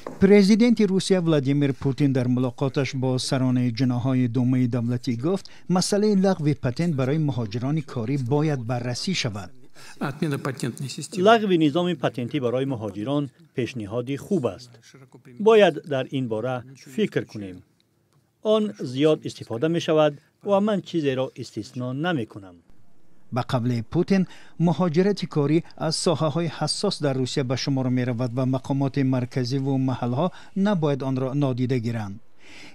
پرزیدنت روسیه ولادیمیر پوتین در ملاقاتش با سران جناح‌های دومه دولتی گفت مسئله لغو پتنت برای مهاجران کاری باید بررسی شود. لغو نظام پتنتی برای مهاجران پیشنهادی خوب است. باید در این باره فکر کنیم. آن زیاد استفاده می شود و من چیزی را استثنا نمی کنم. به قول پوتین مهاجرت کاری از ساحه‌های حساس در روسیه به شمار می رود و مقامات مرکزی و محلها نباید آن را نادیده گیرند.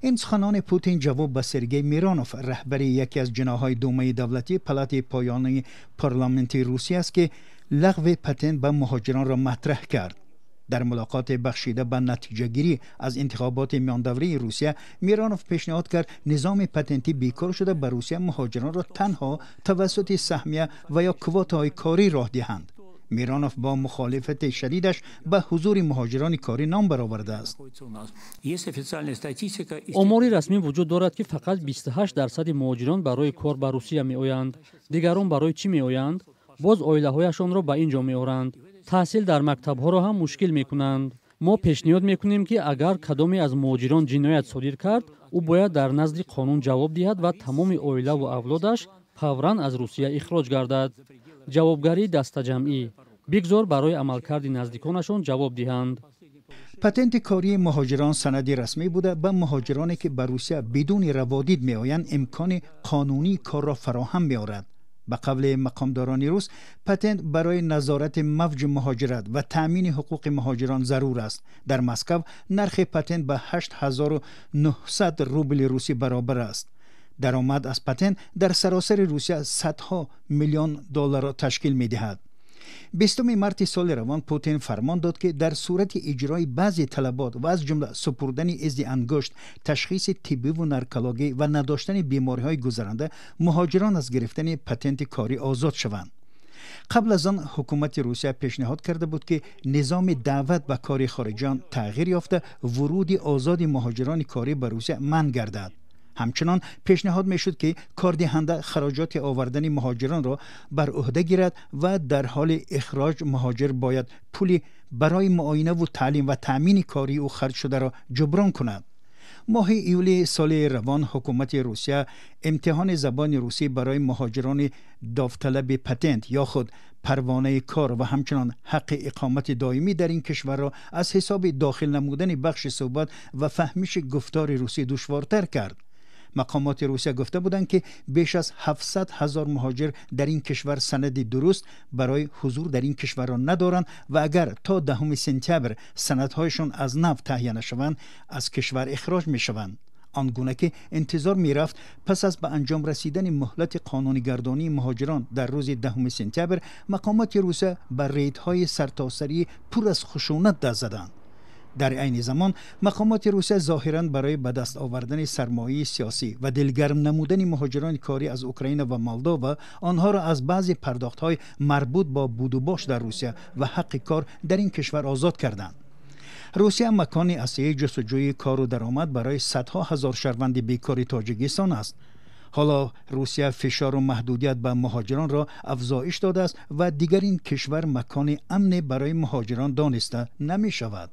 این سخنان پوتین جواب به سرگئی میرانوف رهبر یکی از جناح‌های دومه دولتی پلات پایانی پارلمانتی روسیه است که لغو پتنت به مهاجران را مطرح کرد. در ملاقات بخشیده به نتیجه گیری از انتخابات میان دوره روسیه میرانوف پیشنهاد کرد نظام پتنتی بیکار شده به روسیه مهاجران را تنها توسط سهمیه و یا کوتاهای کاری راه دهند. میرانوف با مخالفت شدیدش به حضور مهاجران کاری نام برآورده است. آماری رسمی وجود دارد که فقط 28% مهاجران برای کار به روسیه می آیند. دیگران برای چی می آیند؟ باز عائله‌هایشان را به اینجا می آورند. تحصیل در مکتب‌ها را هم مشکل می کنند. ما پیشنهاد می کنیم که اگر کدامی از مهاجران جنایت صادر کرد، او باید در نزد قانون جواب دهد و تمام عائله و اولادش فوراً از روسیه اخراج گردد. جوابگری دسته‌جمعی بگذار برای عملکرد نزدیکانشان جواب دهند. پتنت کاری مهاجران سندی رسمی بوده به مهاجرانی که به روسیه بدون روادید می آیند امکان قانونی کار را فراهم می آورد. به قول مقامداران روس پتنت برای نظارت موج مهاجرت و تأمین حقوق مهاجران ضرور است. در مسکو نرخ پتنت به 8900 روبل روسی برابر است. درآمد از پتنت در سراسر روسیه صدها میلیون دلار را تشکیل می دهد. 20 مارس سال روان پوتین فرمان داد که در صورت اجرای بعضی طلبات و از جمله سپردن ازد انگشت، تشخیص طبی و نارکولوژی و نداشتن بیماری‌های گذرنده مهاجران از گرفتن پتنت کاری آزاد شوند. قبل از آن حکومت روسیه پیشنهاد کرده بود که نظام دعوت به کار خارجیان تغییر یافته ورود آزاد مهاجران کاری به روسیه منع گردد. همچنان پیشنهاد میشد که کاردهنده خراجات آوردن مهاجران را بر عهده گیرد و در حال اخراج مهاجر باید پولی برای معاینه و تعلیم و تأمین کاری او خرج شده را جبران کند. ماه ایولی سال روان حکومت روسیه امتحان زبان روسی برای مهاجران داوطلب پتنت یا خود پروانه کار و همچنان حق اقامت دائمی در این کشور را از حساب داخل نمودن بخش صحبت و فهمیش گفتار روسی دشوارتر کرد. مقامات روسیه گفته بودند که بیش از 700,000 مهاجر در این کشور سند درست برای حضور در این کشور را ندارند و اگر تا 10 سپتامبر سندهایشان از نو تهیه نشوند از کشور اخراج می شوند. آنگونه که انتظار می رفت پس از به انجام رسیدن مهلت قانونی گردانی مهاجران در روز 10 سپتامبر مقامات روسیه بر ریدهای سرتاسری پر از خشونت دست زدند. در عین زمان مقامات روسیه ظاهراً برای به دست آوردن سرمایه سیاسی و دلگرم نمودن مهاجران کاری از اوکراین و مولداوا آنها را از بعضی پرداخت‌های مربوط با بود و باش در روسیه و حق کار در این کشور آزاد کردند. روسیه مکان اصلی جستجوی کار و درآمد برای صدها هزار شهروند بیکار تاجیکستان است. حالا روسیه فشار و محدودیت به مهاجران را افزایش داده است و دیگر این کشور مکان امن برای مهاجران دانسته نمی شود.